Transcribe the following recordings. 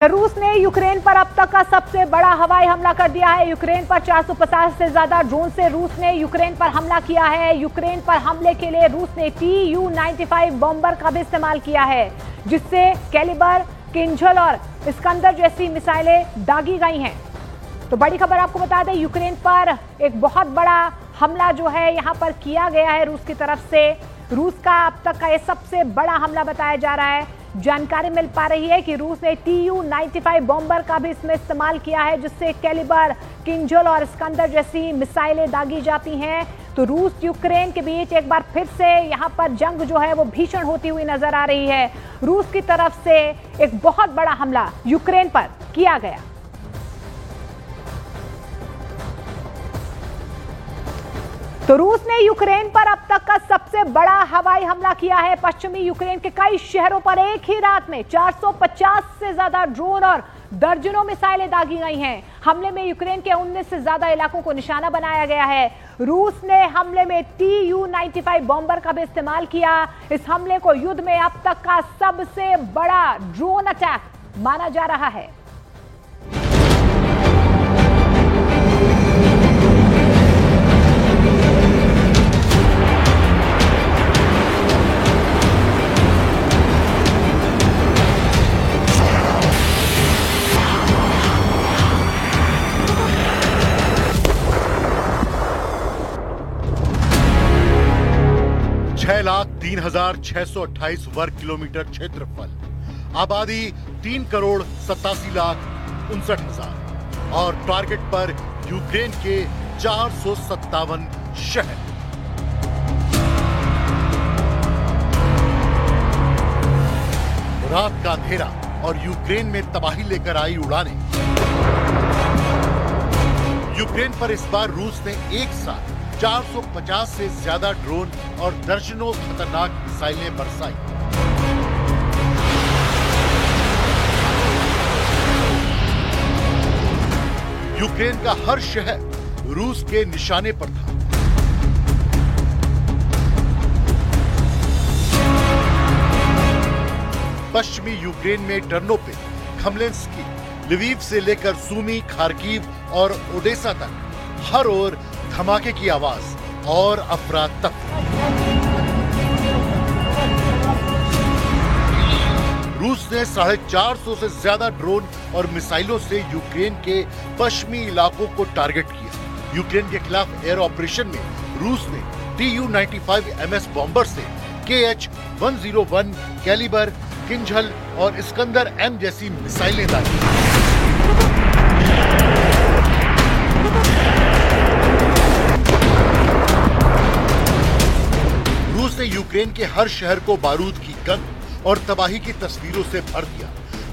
रूस ने यूक्रेन पर अब तक का सबसे बड़ा हवाई हमला कर दिया है। यूक्रेन पर 450 से ज्यादा ड्रोन से रूस ने यूक्रेन पर हमला किया है। यूक्रेन पर हमले के लिए रूस ने Tu-95 बॉम्बर का भी इस्तेमाल किया है, जिससे कैलिबर, किंजल और इस्कंदर जैसी मिसाइलें दागी गई हैं। तो बड़ी खबर आपको बता दें, यूक्रेन पर एक बहुत बड़ा हमला जो है यहां पर किया गया है रूस की तरफ से। रूस का अब तक का यह सबसे बड़ा हमला बताया जा रहा है। जानकारी मिल पा रही है कि रूस ने Tu-95 बॉम्बर का भी इसमें इस्तेमाल किया है, जिससे कैलिबर, किंजल और इस्कंदर जैसी मिसाइलें दागी जाती हैं। तो रूस यूक्रेन के बीच एक बार फिर से यहां पर जंग जो है वो भीषण होती हुई नजर आ रही है। रूस की तरफ से एक बहुत बड़ा हमला यूक्रेन पर किया गया। तो रूस ने यूक्रेन पर अब तक का सबसे बड़ा हवाई हमला किया है। पश्चिमी यूक्रेन के कई शहरों पर एक ही रात में 450 से ज्यादा ड्रोन और दर्जनों मिसाइलें दागी गई हैं। हमले में यूक्रेन के 19 से ज्यादा इलाकों को निशाना बनाया गया है। रूस ने हमले में Tu-95 बॉम्बर का भी इस्तेमाल किया। इस हमले को युद्ध में अब तक का सबसे बड़ा ड्रोन अटैक माना जा रहा है। लाख 3,628 वर्ग किलोमीटर क्षेत्रफल, आबादी 3,87,67,000 और टारगेट पर यूक्रेन के 457 शहर। रात का अंधेरा और यूक्रेन में तबाही लेकर आई उड़ानें। यूक्रेन पर इस बार रूस ने एक साथ 450 से ज्यादा ड्रोन और दर्जनों खतरनाक मिसाइलें बरसाई। यूक्रेन का हर शहर रूस के निशाने पर था। पश्चिमी यूक्रेन में टर्नोपिल, खमलेंस्की, लिवीव से लेकर सूमी, खार्किव और ओडेसा तक हर ओर धमाके की आवाज और अफरा-तफरी। रूस ने 450 से ज्यादा ड्रोन और मिसाइलों से यूक्रेन के पश्चिमी इलाकों को टारगेट किया। यूक्रेन के खिलाफ एयर ऑपरेशन में रूस ने Tu-95 MS बॉम्बर से Kh-101, कैलिबर, किंजल और इस्कंदर M जैसी मिसाइलें दागी। रूस ने यूक्रेन के हर शहर को बारूद की गंध और तबाही की तस्वीरों से भर दिया।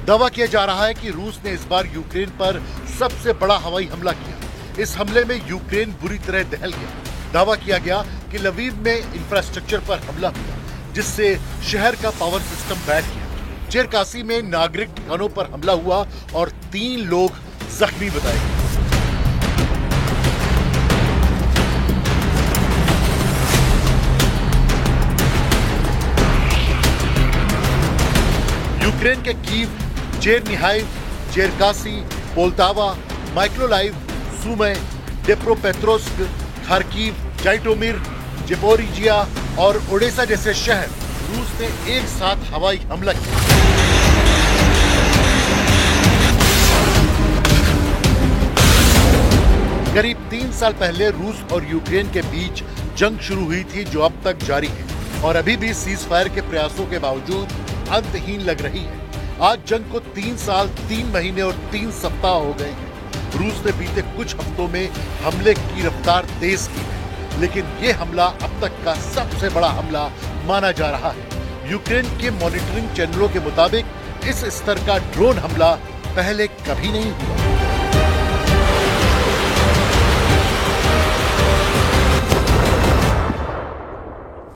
दावा किया जा रहा है कि रूस ने इस बार यूक्रेन पर सबसे बड़ा हवाई हमला किया। इस हमले में यूक्रेन बुरी तरह दहल गया। दावा किया गया कि लवीव में इंफ्रास्ट्रक्चर पर हमला हुआ, जिससे शहर का पावर सिस्टम बैठ गया। चेरकासी में नागरिक ठिकानों पर हमला हुआ और 3 लोग जख्मी बताए गए। यूक्रेन के कीव, चेरनिहाइव, चेरकासी, पोल्टावा, माइक्रोलाइव, सुमे, डेप्रोपेट्रोव्स्क, खार्किव, जाइटोमिर, ज़पोरिजिया और ओडेसा जैसे शहर रूस ने एक साथ हवाई हमला किया। करीब 3 साल पहले रूस और यूक्रेन के बीच जंग शुरू हुई थी, जो अब तक जारी है और अभी भी सीज फायर के प्रयासों के बावजूद अंतहीन लग रही है। आज जंग को 3 साल, 3 महीने और 3 सप्ताह हो गए हैं। रूस ने बीते कुछ हफ्तों में हमले की रफ्तार तेज की है, लेकिन ये हमला अब तक का सबसे बड़ा हमला माना जा रहा है। यूक्रेन के मॉनिटरिंग चैनलों के मुताबिक इस स्तर का ड्रोन हमला पहले कभी नहीं हुआ।